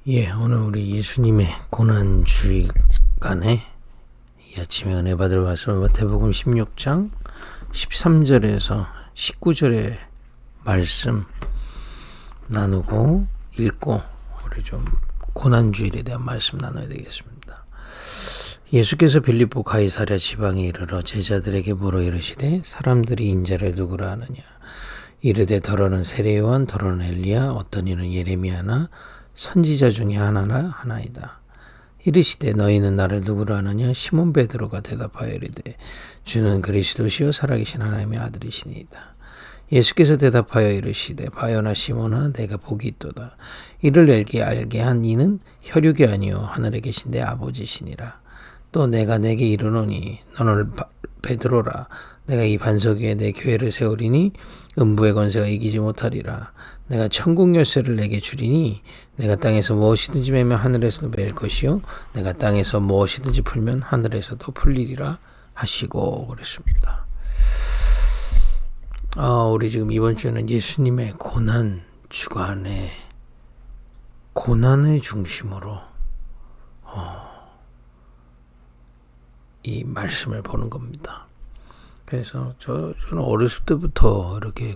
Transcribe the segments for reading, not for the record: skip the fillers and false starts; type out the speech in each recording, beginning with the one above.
오늘 우리 예수님의 고난주간에 이 아침에 은혜 받을 말씀은 마태복음 16장 13절에서 19절의 말씀 나누고 읽고 우리 좀 고난주일에 대한 말씀 나눠야 되겠습니다. 예수께서 빌립보 가이사랴 지방에 이르러 제자들에게 물어 이르시되 사람들이 인자를 누구라 하느냐 이르되 더러는 세례 요한 더러는 엘리야 어떤 이는 예레미야나 선지자 중에 하나이다. 이르시되 너희는 나를 누구라 하느냐 시몬 베드로가 대답하여 이르되 주는 그리스도시요 살아계신 하나님의 아들이시니이다. 예수께서 대답하여 이르시되 바요나 시몬아 내가 복이 있도다. 이를 알게 한 이는 혈육이 아니요 하늘에 계신 내 아버지시니라. 또 내가 내게 이르노니 너는 베드로라. 내가 이 반석 위에 내 교회를 세우리니 음부의 권세가 이기지 못하리라. 내가 천국 열쇠를 내게 주리니 내가 땅에서 무엇이든지 매면 하늘에서도 매일 것이요 내가 땅에서 무엇이든지 풀면 하늘에서도 풀리리라 하시고 그랬습니다. 우리 지금 이번 주에는 예수님의 고난 주간에 고난을 중심으로 이 말씀을 보는 겁니다. 그래서 저는 어렸을 때부터 이렇게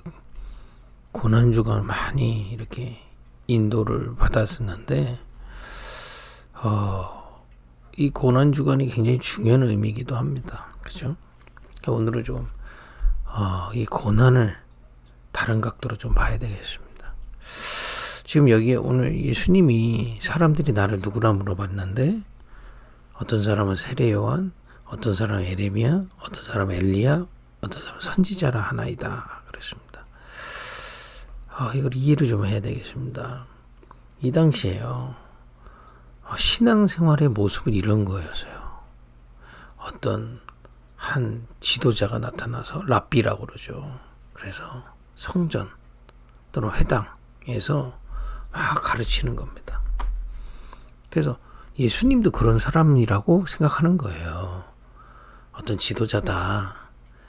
고난주간 많이 이렇게 인도를 받았었는데 이 고난주간이 굉장히 중요한 의미이기도 합니다. 그렇죠? 오늘은 좀 이 고난을 다른 각도로 좀 봐야 되겠습니다. 지금 여기에 오늘 예수님이 사람들이 나를 누구라 물어봤는데 어떤 사람은 세례 요한, 어떤 사람은 예레미야, 어떤 사람은 엘리야, 어떤 사람은 선지자라 하나이다 그랬습니다. 이걸 이해를 좀 해야 되겠습니다. 이 당시에요. 신앙생활의 모습은 이런 거였어요. 어떤 한 지도자가 나타나서 랍비라고 그러죠. 그래서 성전 또는 회당에서 막 가르치는 겁니다. 그래서 예수님도 그런 사람이라고 생각하는 거예요. 어떤 지도자다.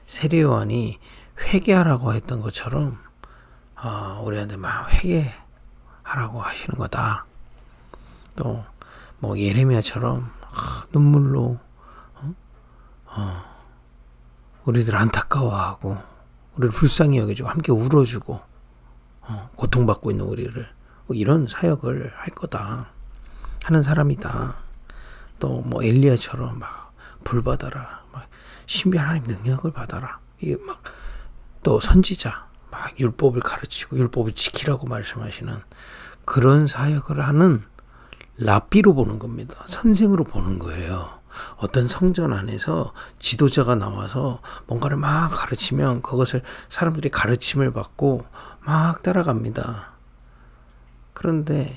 세례 요한이 회개하라고 했던 것처럼 우리한테 막 회개하라고 하시는 거다. 또 뭐 예레미야처럼 눈물로 우리들 안타까워하고 우리를 불쌍히 여겨주고 함께 울어주고 고통받고 있는 우리를 이런 사역을 할 거다 하는 사람이다. 또 뭐 엘리야처럼 막 불 받아라, 막 신비 하나님 능력을 받아라. 이게 막 또 선지자 막 율법을 가르치고 율법을 지키라고 말씀하시는 그런 사역을 하는 랍비로 보는 겁니다. 선생으로 보는 거예요. 어떤 성전 안에서 지도자가 나와서 뭔가를 막 가르치면 그것을 사람들이 가르침을 받고 막 따라갑니다. 그런데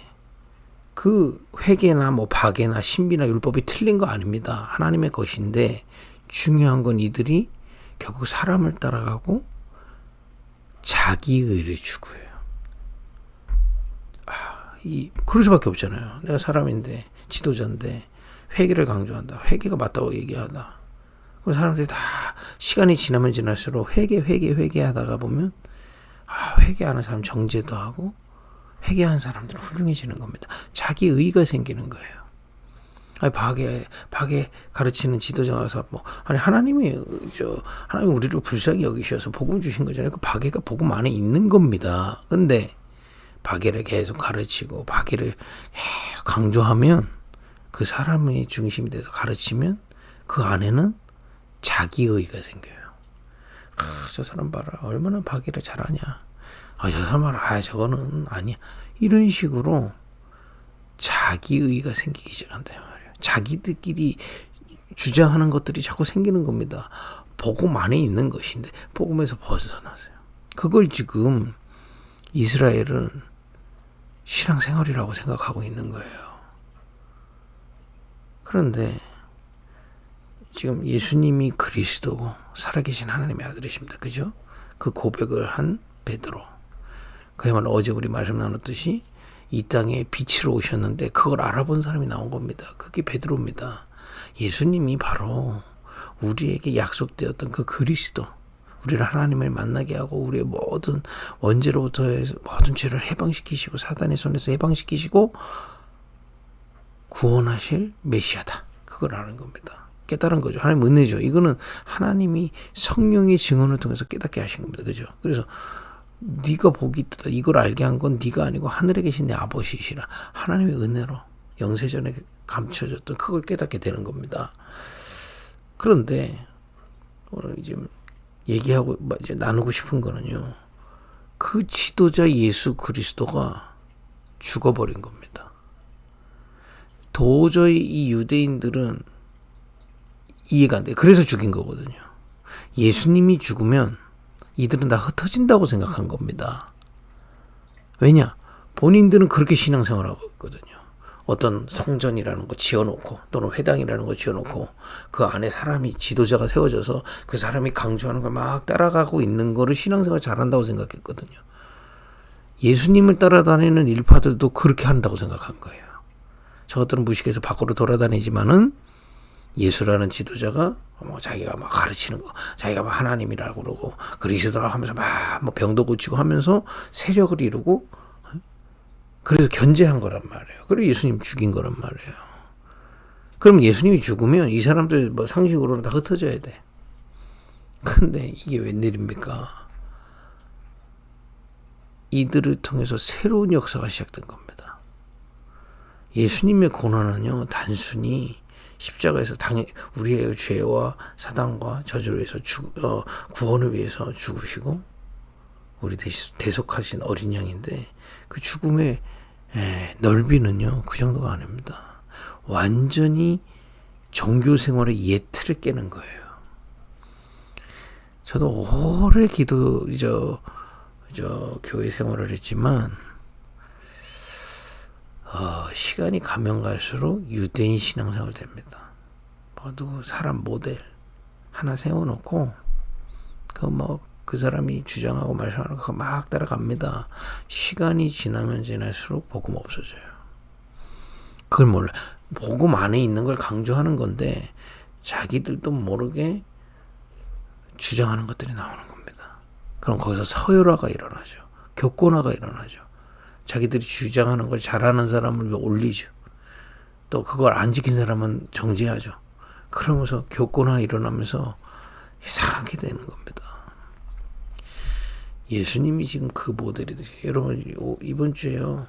그 회개나 뭐 박애나 신비나 율법이 틀린 거 아닙니다. 하나님의 것인데 중요한 건 이들이 결국 사람을 따라가고 자기 의를 추구해요. 그럴 수밖에 없잖아요. 내가 사람인데 지도자인데 회개를 강조한다. 회개가 맞다고 얘기하다. 그 사람들이 다 시간이 지나면 지날수록 회개하다가 보면 회개하는 사람 정죄도 하고 회개한 사람들은 훌륭해지는 겁니다. 자기 의가 생기는 거예요. 박에 가르치는 지도자가 와서 하나님이 우리를 불쌍히 여기셔서 복음 주신 거잖아요. 그 박해가 복음 안에 있는 겁니다. 근데 박해를 계속 가르치고 박해를 계속 강조하면 그 사람의 중심이 돼서 가르치면 그 안에는 자기 의가 생겨요. 저 사람 봐라 얼마나 박해를 잘하냐. 저 사람 봐라 저거는 아니야. 이런 식으로 자기 의가 생기기 시작한다 말이에요. 자기들끼리 주장하는 것들이 자꾸 생기는 겁니다. 복음 안에 있는 것인데 복음에서 벗어나세요. 그걸 지금 이스라엘은 신앙생활이라고 생각하고 있는 거예요. 그런데 지금 예수님이 그리스도고 살아계신 하나님의 아들이십니다. 그죠? 그 고백을 한 베드로. 그야말로 어제 우리 말씀 나눴듯이 이 땅에 빛으로 오셨는데 그걸 알아본 사람이 나온 겁니다. 그게 베드로입니다. 예수님이 바로 우리에게 약속되었던 그 그리스도, 우리를 하나님을 만나게 하고 우리의 모든 원죄로부터 모든 죄를 해방시키시고 사단의 손에서 해방시키시고 구원하실 메시아다. 그걸 아는 겁니다. 깨달은 거죠. 하나님 은혜죠. 이거는 하나님이 성령의 증언을 통해서 깨닫게 하신 겁니다. 그죠? 그래서 네가 복이 있다. 이걸 알게 한 건 네가 아니고 하늘에 계신 내 아버지시라. 하나님의 은혜로 영세전에 감춰졌던 그걸 깨닫게 되는 겁니다. 그런데 오늘 이제 얘기하고 이제 나누고 싶은 거는요. 그 지도자 예수 그리스도가 죽어버린 겁니다. 도저히 이 유대인들은 이해가 안 돼요. 그래서 죽인 거거든요. 예수님이 죽으면 이들은 다 흩어진다고 생각한 겁니다. 왜냐? 본인들은 그렇게 신앙생활하고 있거든요. 어떤 성전이라는 거 지어놓고 또는 회당이라는 거 지어놓고 그 안에 사람이 지도자가 세워져서 그 사람이 강조하는 걸 막 따라가고 있는 거를 신앙생활 잘한다고 생각했거든요. 예수님을 따라다니는 일파들도 그렇게 한다고 생각한 거예요. 저것들은 무식해서 밖으로 돌아다니지만은 예수라는 지도자가 자기가 막 가르치는 거, 자기가 막 하나님이라고 그러고 그리스도라고 하면서 막 뭐 병도 고치고 하면서 세력을 이루고 그래서 견제한 거란 말이에요. 그리고 예수님 죽인 거란 말이에요. 그럼 예수님이 죽으면 이 사람들 뭐 상식으로는 다 흩어져야 돼. 근데 이게 웬일입니까? 이들을 통해서 새로운 역사가 시작된 겁니다. 예수님의 고난은요, 단순히 십자가에서 우리의 죄와 사단과 저주를 위해서 구원을 위해서 죽으시고 우리 대속하신 어린 양인데 그 죽음의 넓이는요 그 정도가 아닙니다. 완전히 종교 생활의 예틀을 깨는 거예요. 저도 오래 교회 생활을 했지만 시간이 가면 갈수록 유대인 신앙생활 됩니다. 모두 사람 모델 하나 세워놓고 그 사람이 주장하고 말하는 거 막 따라갑니다. 시간이 지나면 지날수록 복음 없어져요. 그걸 몰라. 복음 안에 있는 걸 강조하는 건데 자기들도 모르게 주장하는 것들이 나오는 겁니다. 그럼 거기서 서열화가 일어나죠. 교권화가 일어나죠. 자기들이 주장하는 걸 잘하는 사람을 올리죠. 또 그걸 안 지킨 사람은 정지하죠. 그러면서 교권화 일어나면서 이상하게 되는 겁니다. 예수님이 지금 그 모델이 되죠. 여러분 이번 주에요.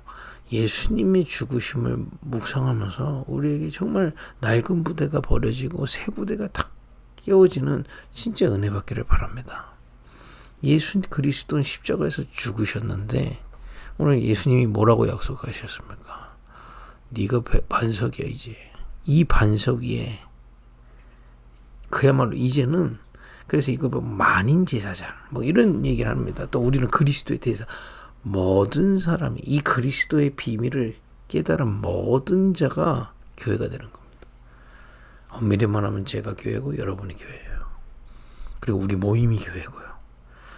예수님의 죽으심을 묵상하면서 우리에게 정말 낡은 부대가 버려지고 새 부대가 탁 깨워지는 진짜 은혜 받기를 바랍니다. 예수 그리스도는 십자가에서 죽으셨는데 오늘 예수님이 뭐라고 약속하셨습니까? 네가 반석이야 이제. 이 반석 위에 그야말로 이제는 그래서 이거 만인 제사장 이런 얘기를 합니다. 또 우리는 그리스도에 대해서 모든 사람이 이 그리스도의 비밀을 깨달은 모든 자가 교회가 되는 겁니다. 엄밀히 말하면 제가 교회고 여러분이 교회예요. 그리고 우리 모임이 교회고요.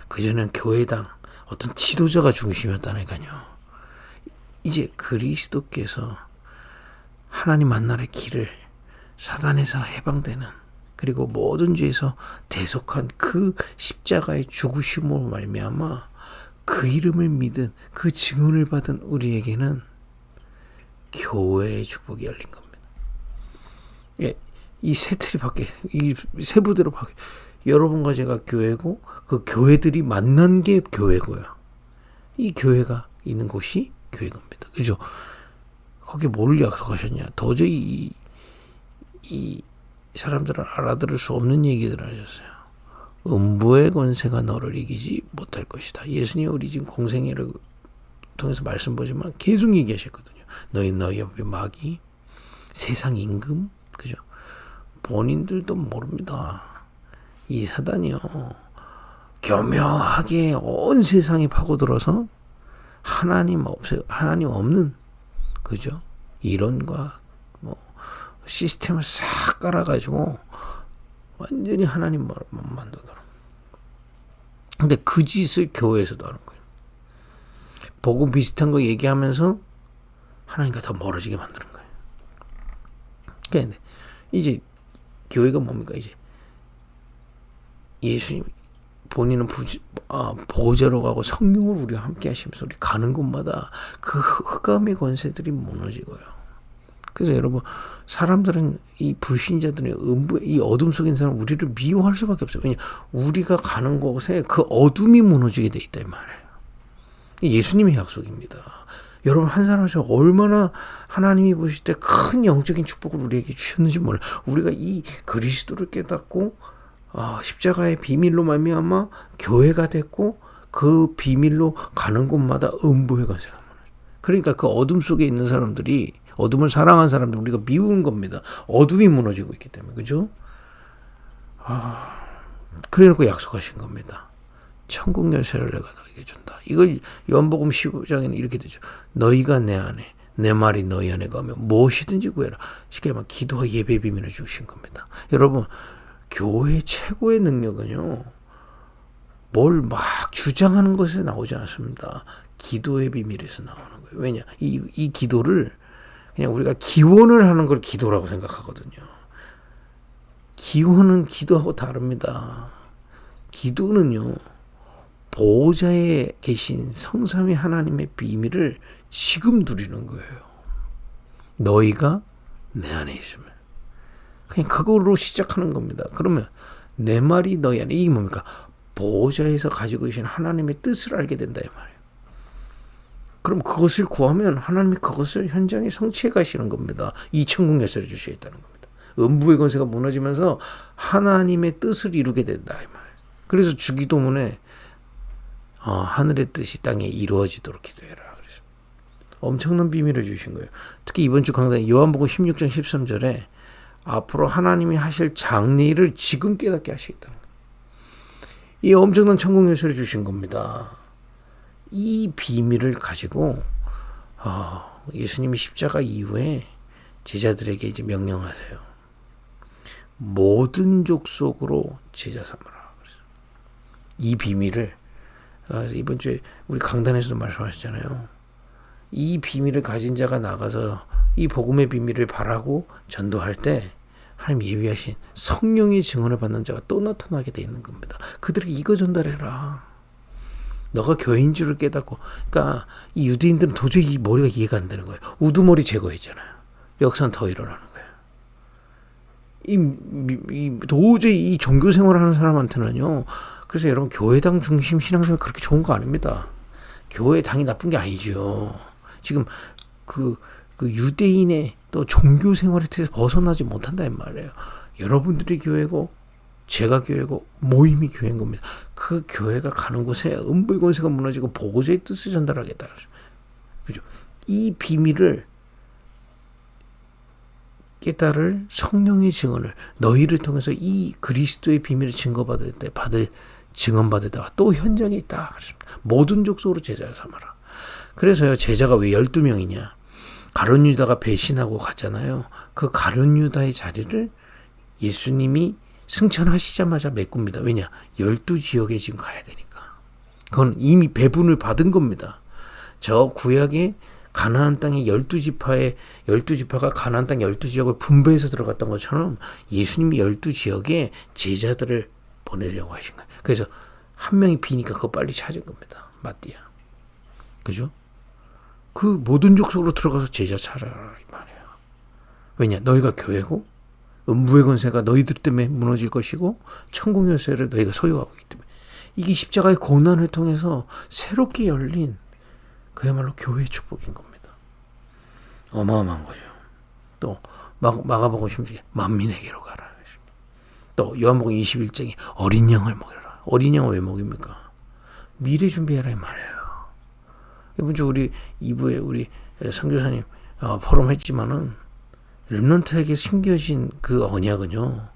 그전에는 교회당 어떤 지도자가 중심이었다니까요. 이제 그리스도께서 하나님 만나는 길을 사단에서 해방되는 그리고 모든 죄에서 대속한 그 십자가의 죽으심으로 말미암아 그 이름을 믿은 그 증언을 받은 우리에게는 교회의 축복이 열린 겁니다. 예, 이 세 틀이 밖에 이 세 부대로 밖에 여러분과 제가 교회고 그 교회들이 만난 게 교회고요. 이 교회가 있는 곳이 교회인 겁니다. 그죠? 거기에 뭘 약속하셨냐? 도저히 이 사람들은 알아들을 수 없는 얘기들을 하셨어요. 음부의 권세가 너를 이기지 못할 것이다. 예수님 우리 지금 공생애를 통해서 말씀 보지만 계속 얘기하셨거든요. 너희 옆에 마귀, 세상 임금, 그죠? 본인들도 모릅니다. 이 사단이요. 교묘하게 온 세상에 파고들어서 하나님 없는, 그죠? 이론과 시스템을 싹 깔아가지고 완전히 하나님만 만들더라. 근데 그 짓을 교회에서도 하는 거예요. 보고 비슷한 거 얘기하면서 하나님과 더 멀어지게 만드는 거예요. 그런데 이제 교회가 뭡니까? 이제 예수님 본인은 보호자로 가고 성령을 우리와 함께 하시면서 우리 가는 곳마다 그 흑암의 권세들이 무너지고요. 그래서 여러분, 사람들은 이 불신자들의 이 어둠 속에 있는 사람 우리를 미워할 수밖에 없어요. 왜냐, 우리가 가는 곳에 그 어둠이 무너지게 돼 있다 이 말이에요. 예수님의 약속입니다. 여러분, 한 사람에서 얼마나 하나님이 보실 때 큰 영적인 축복을 우리에게 주셨는지 몰라요. 우리가 이 그리스도를 깨닫고 십자가의 비밀로 말미암아 교회가 됐고, 그 비밀로 가는 곳마다 음부의 권세가 많아요. 그러니까 그 어둠 속에 있는 사람들이, 어둠을 사랑한 사람들 우리가 미우는 겁니다. 어둠이 무너지고 있기 때문에. 그죠? 그래놓고 약속하신 겁니다. 천국 열쇠를 내가 너에게 준다. 이걸 요한복음 15장에는 이렇게 되죠. 너희가 내 안에, 내 말이 너희 안에 가면 무엇이든지 구해라. 쉽게 말하면 기도와 예배 비밀을 주신 겁니다. 여러분, 교회의 최고의 능력은요, 뭘 막 주장하는 것에 나오지 않습니다. 기도의 비밀에서 나오는 거예요. 왜냐, 이 기도를 그냥 우리가 기원을 하는 걸 기도라고 생각하거든요. 기원은 기도하고 다릅니다. 기도는요, 보호자에 계신 성삼위 하나님의 비밀을 지금 누리는 거예요. 너희가 내 안에 있으면. 그냥 그걸로 시작하는 겁니다. 그러면 내 말이 너희 안에, 이게 뭡니까? 보호자에서 가지고 계신 하나님의 뜻을 알게 된다 이 말이에요. 그럼 그것을 구하면 하나님이 그것을 현장에 성취해 가시는 겁니다. 이 천국 열쇠를 주시겠다는 겁니다. 음부의 권세가 무너지면서 하나님의 뜻을 이루게 된다 이 말이에요. 그래서 주기도문에 하늘의 뜻이 땅에 이루어지도록 기도해라. 그래서 엄청난 비밀을 주신 거예요. 특히 이번 주 강단 요한복음 16장 13절에 앞으로 하나님이 하실 장래일을 지금 깨닫게 하시겠다는 거예요. 이 엄청난 천국 열쇠를 주신 겁니다. 이 비밀을 가지고 예수님이 십자가 이후에 제자들에게 이제 명령하세요. 모든 족속으로 제자 삼으라. 이 비밀을 이번 주에 우리 강단에서도 말씀하셨잖아요. 이 비밀을 가진 자가 나가서 이 복음의 비밀을 바라고 전도할 때 하나님 예비하신 성령의 증언을 받는 자가 또 나타나게 돼 있는 겁니다. 그들에게 이거 전달해라. 너가 교회인 줄을 깨닫고. 그러니까 이 유대인들은 도저히 이 머리가 이해가 안 되는 거예요. 우두머리 제거했잖아요. 역사는 더 일어나는 거예요. 도저히 이 종교 생활하는 사람한테는요. 그래서 여러분, 교회당 중심 신앙생활 그렇게 좋은 거 아닙니다. 교회당이 나쁜 게 아니죠. 지금 그 유대인의 또 종교 생활에 대해서 벗어나지 못한다는 말이에요. 여러분들이 교회고 제가 교회고 모임이 교회인 겁니다. 그 교회가 가는 곳에 음부의 권세가 무너지고 보호자의 뜻을 전달하겠다. 그죠? 이 비밀을 깨달을 성령의 증언을 너희를 통해서 이 그리스도의 비밀을 증언받을 때와 또 현장에 있다. 그랬습니다. 모든 족속으로 제자를 삼아라. 그래서요, 제자가 왜 12명이냐? 가룟 유다가 배신하고 갔잖아요. 그 가룟 유다의 자리를 예수님이 승천하시자마자 메꿉니다. 왜냐? 12지역에 지금 가야 되니까. 그건 이미 배분을 받은 겁니다. 저 구약의 가나안 땅의 12지파가 가나안 땅 12지역을 분배해서 들어갔던 것처럼 예수님이 12지역에 제자들을 보내려고 하신 거예요. 그래서 한 명이 비니까 그거 빨리 찾은 겁니다. 마띠아. 그죠? 그 모든 족속으로 들어가서 제자 찾아라 이 말이에요. 왜냐? 너희가 교회고 음부의 권세가 너희들 때문에 무너질 것이고 천국 열쇠를 너희가 소유하고 있기 때문에 이게 십자가의 고난을 통해서 새롭게 열린 그야말로 교회의 축복인 겁니다. 어마어마한 거죠. 또 마가복음 16장에 만민에게로 가라. 또 요한복음 21장에 어린 양을 먹여라. 어린 양을 왜 먹입니까? 미래 준비해라 이 말이에요. 이번 주 우리 2부에 우리 선교사님 포럼 했지만은 렘넌트에게 심겨진 그 언약은요,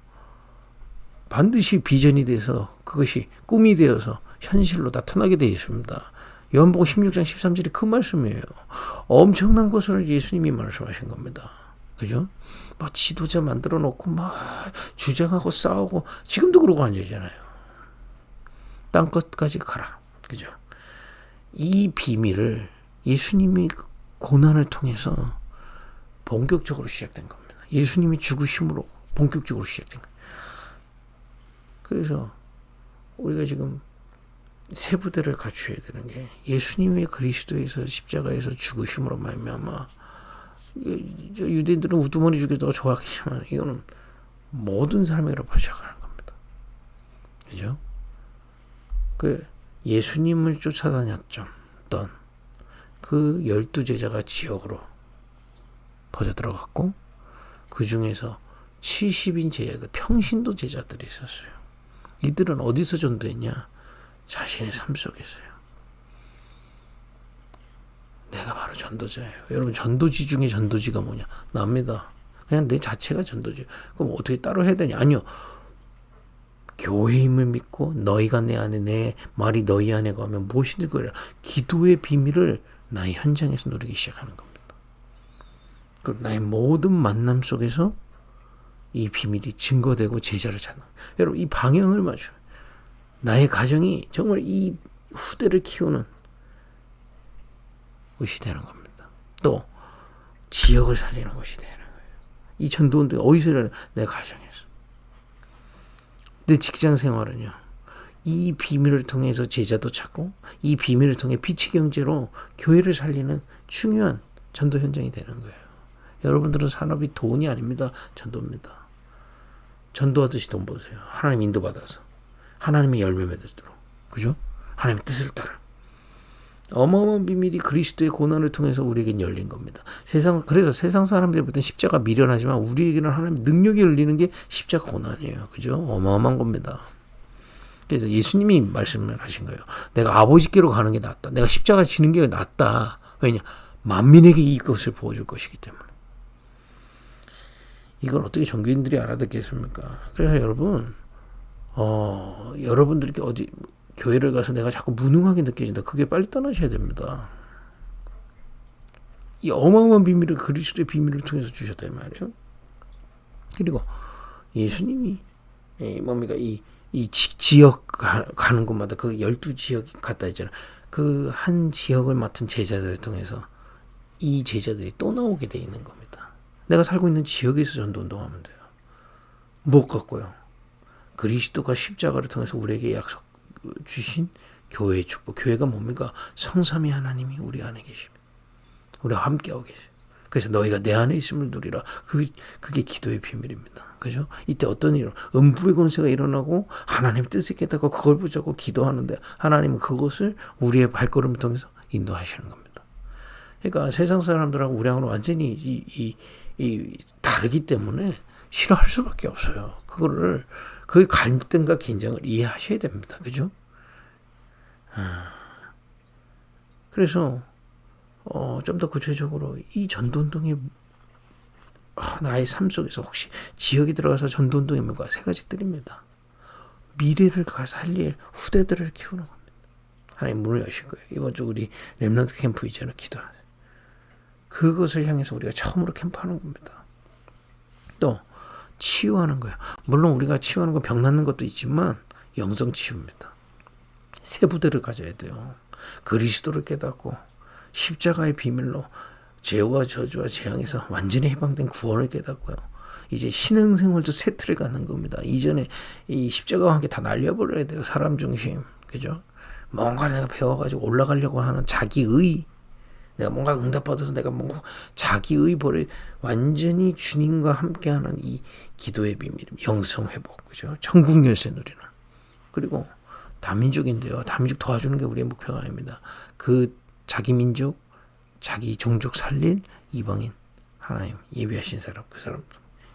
반드시 비전이 돼서 그것이 꿈이 되어서 현실로 나타나게 되어 있습니다. 요한복음 16장 13절이 그 말씀이에요. 엄청난 것을 예수님이 말씀하신 겁니다. 그죠? 막 지도자 만들어 놓고 막 주장하고 싸우고 지금도 그러고 앉아있잖아요. 땅 끝까지 가라. 그죠? 이 비밀을 예수님이 고난을 통해서 본격적으로 시작된 겁니다. 예수님이 죽으심으로 본격적으로 시작된 거예요. 그래서 우리가 지금 세 부대를 갖춰야 되는 게 예수님의 그리스도에서 십자가에서 죽으심으로 말미암아 유대인들은 우두머리 죽여도 좋아하겠지만 이거는 모든 사람에게로 퍼져가는 겁니다. 그죠? 그 예수님을 쫓아다녔던 그 12제자가 지역으로 퍼져 들어갔고 그 중에서 70인 제자들, 평신도 제자들이 있었어요. 이들은 어디서 전도했냐? 자신의 삶 속에서요. 내가 바로 전도자예요. 여러분, 전도지 중에 전도지가 뭐냐? 납니다. 그냥 내 자체가 전도지. 그럼 어떻게 따로 해야 되냐? 아니요. 교회의 힘을 믿고 너희가 내 안에, 내 말이 너희 안에 가면 무엇이든 그래라. 기도의 비밀을 나의 현장에서 누리기 시작하는 겁니다. 그럼 나의 모든 만남 속에서 이 비밀이 증거되고 제자를 찾는. 여러분, 이 방향을 맞춰요. 나의 가정이 정말 이 후대를 키우는 것이 되는 겁니다. 또 지역을 살리는 것이 되는 거예요. 이 전도운동이 어디서 일어나요? 내 가정에서. 내 직장 생활은요. 이 비밀을 통해서 제자도 찾고 이 비밀을 통해 빛의 경제로 교회를 살리는 중요한 전도 현장이 되는 거예요. 여러분들은 산업이 돈이 아닙니다. 전도입니다. 전도하듯이 돈 버세요. 하나님 인도받아서. 하나님의 열매 맺도록. 그죠? 하나님의 뜻을 따라. 어마어마한 비밀이 그리스도의 고난을 통해서 우리에겐 열린 겁니다. 그래서 세상 사람들이 볼 땐 십자가 미련하지만 우리에게는 하나님의 능력이 열리는 게 십자가 고난이에요. 그죠? 어마어마한 겁니다. 그래서 예수님이 말씀을 하신 거예요. 내가 아버지께로 가는 게 낫다. 내가 십자가 지는 게 낫다. 왜냐? 만민에게 이것을 보여줄 것이기 때문에. 이걸 어떻게 종교인들이 알아듣겠습니까? 그래서 여러분, 여러분들이 어디 교회를 가서 내가 자꾸 무능하게 느껴진다. 그게 빨리 떠나셔야 됩니다. 이 어마어마한 비밀을 그리스도의 비밀을 통해서 주셨단 말이에요. 그리고 예수님이 뭡니까 이 지역 가는 곳마다 그 12지역이 갔다 했잖아요. 그 한 지역을 맡은 제자들을 통해서 이 제자들이 또 나오게 돼 있는 겁니다. 내가 살고 있는 지역에서 전도 운동하면 돼요. 못 갖고요. 그리스도가 십자가를 통해서 우리에게 약속 주신 교회의 축복. 교회가 뭡니까? 성삼위 하나님이 우리 안에 계십니다. 우리와 함께하고 계세요. 그래서 너희가 내 안에 있음을 누리라. 그게 기도의 비밀입니다. 그죠? 이때 어떤 일은 음부의 권세가 일어나고 하나님의 뜻을 깨닫고 그걸 붙잡고 기도하는데 하나님은 그것을 우리의 발걸음을 통해서 인도하시는 겁니다. 그러니까 세상 사람들하고 우리하고는 완전히 이 다르기 때문에 싫어할 수밖에 없어요. 그 갈등과 긴장을 이해하셔야 됩니다. 그죠? 그래서 좀 더 구체적으로 이 전도운동이 나의 삶 속에서 혹시 지역에 들어가서 전도운동이 뭔가 세 가지 드립니다. 미래를 살릴 후대들을 키우는 겁니다. 하나님 문을 여실 거예요. 이번 주 우리 렘넌트 캠프 이제는 기도하세요. 그것을 향해서 우리가 처음으로 캠프하는 겁니다. 또 치유하는 거예요. 물론 우리가 치유하는 건 병 낫는 것도 있지만 영성 치유입니다. 새 부대를 가져야 돼요. 그리스도를 깨닫고 십자가의 비밀로 죄와 저주와 재앙에서 완전히 해방된 구원을 깨닫고요. 이제 신앙생활도 새 틀을 가는 겁니다. 이전에 이 십자가와 함께 다 날려버려야 돼요. 사람 중심. 그죠? 뭔가 내가 배워가지고 올라가려고 하는 자기의, 내가 뭔가 응답받아서 내가 뭔가 자기의 벌을 완전히 주님과 함께하는 이 기도의 비밀, 영성 회복, 그죠? 천국 열쇠 누리는. 그리고 다민족인데요. 다민족 도와주는 게 우리의 목표가 아닙니다. 그 자기 민족, 자기 종족 살릴 이방인, 하나님 예비하신 사람, 그 사람.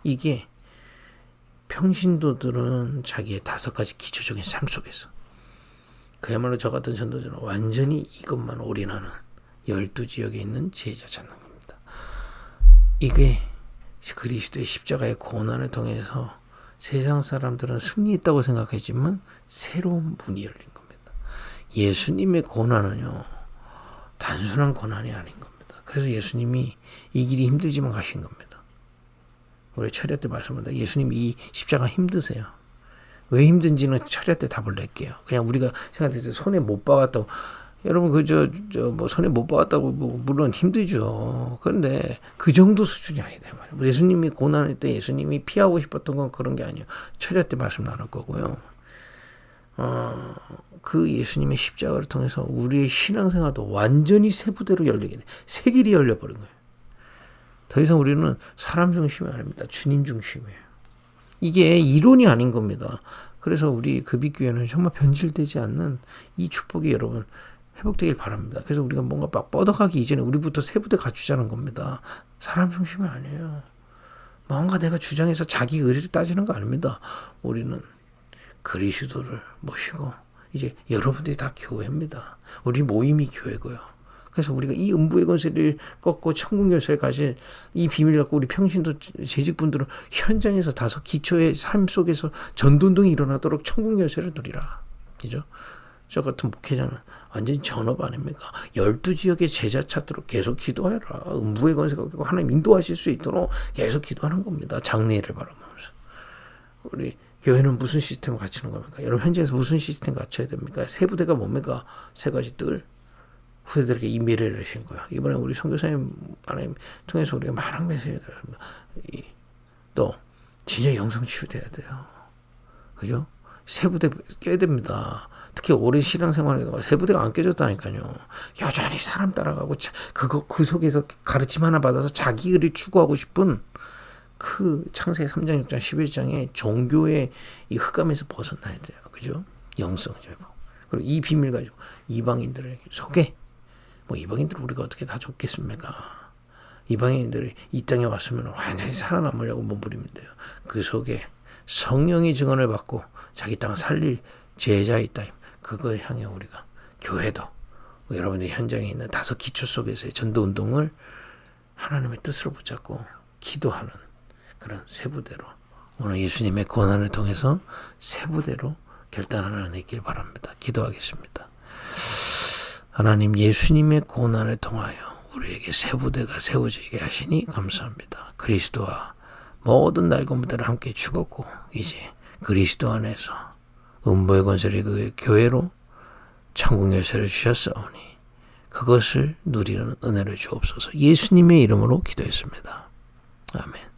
이게 평신도들은 자기의 5가지 기초적인 삶 속에서 그야말로 저 같은 전도자는 완전히 이것만 올인하는 12지역에 있는 제자 찾는 겁니다. 이게 그리스도의 십자가의 고난을 통해서 세상 사람들은 승리했다고 생각했지만 새로운 문이 열린 겁니다. 예수님의 고난은요, 단순한 고난이 아닌 겁니다. 그래서 예수님이 이 길이 힘들지만 가신 겁니다. 우리 철야 때 말씀합니다. 예수님이 이 십자가 힘드세요. 왜 힘든지는 철야 때 답을 낼게요. 그냥 우리가 생각할 때 손에 못 박았다고, 여러분 뭐 손에 못 박았다고 물론 힘들죠. 그런데 그 정도 수준이 아니다 말이에요. 예수님이 고난할 때 예수님이 피하고 싶었던 건 그런 게 아니에요. 철야 때 말씀 나눌 거고요. 그 예수님의 십자가를 통해서 우리의 신앙생활도 완전히 새 부대로 열리게 돼. 새 길이 열려버린 거예요. 더 이상 우리는 사람 중심이 아닙니다. 주님 중심이에요. 이게 이론이 아닌 겁니다. 그래서 우리 급식교회는 정말 변질되지 않는 이 축복이 여러분 회복되길 바랍니다. 그래서 우리가 뭔가 막 뻗어가기 이전에 우리부터 세부대 갖추자는 겁니다. 사람 중심이 아니에요. 뭔가 내가 주장해서 자기 의리를 따지는 거 아닙니다. 우리는 그리스도를 모시고 이제 여러분들이 다 교회입니다. 우리 모임이 교회고요. 그래서 우리가 이 음부의 권세를 꺾고 천국 열쇠를 가진 이 비밀을 갖고 우리 평신도 재직분들은 현장에서 다소 기초의 삶 속에서 전도운동이 일어나도록 천국 열쇠를 누리라. 그죠? 저 같은 목회자는 완전히 전업 아닙니까? 12지역의 제자 찾도록 계속 기도해라. 음부의 권세가 꺾고 하나님 인도하실 수 있도록 계속 기도하는 겁니다. 장래를 바라보면서. 우리 교회는 무슨 시스템을 갖추는 겁니까? 여러분 현장에서 무슨 시스템 갖춰야 됩니까? 세 부대가 뭡니까? 세 가지 뜰. 후대들에게 이 미래를 주신 거야. 이번에 우리 선교사님 하나님 통해서 우리가 많은 메시지를 들었습니다. 또 진짜 영성 치유돼야 돼요. 그죠? 세 부대 깨야 됩니다. 특히 오랜 신앙생활에 세 부대가 안 깨졌다니까요. 여전히 사람 따라가고 그 속에서 가르침 하나 받아서 자기 의를 추구하고 싶은 그 창세기 3장, 6장, 11장의 종교의 이 흑암에서 벗어나야 돼요. 그죠? 영성 제복. 그리고 이 비밀 가지고 이방인들에게 소개. 뭐 이방인들 우리가 어떻게 다 좋겠습니까? 이방인들이 이 땅에 왔으면 완전히 살아남으려고 몸부림인데요. 그 속에 성령의 증언을 받고 자기 땅 살릴 제자 있다. 그걸 향해 우리가 교회도 여러분들 현장에 있는 다섯 기초 속에서의 전도운동을 하나님의 뜻으로 붙잡고 기도하는 그런 세부대로 오늘 예수님의 고난을 통해서 세부대로 결단하는 은혜 있길 바랍니다. 기도하겠습니다. 하나님 예수님의 고난을 통하여 우리에게 세부대가 세워지게 하시니 감사합니다. 그리스도와 모든 날고무들을 함께 죽었고 이제 그리스도 안에서 음부의 권세를 그 교회로 천국 열쇠를 주셨사오니 그것을 누리는 은혜를 주옵소서. 예수님의 이름으로 기도했습니다. 아멘.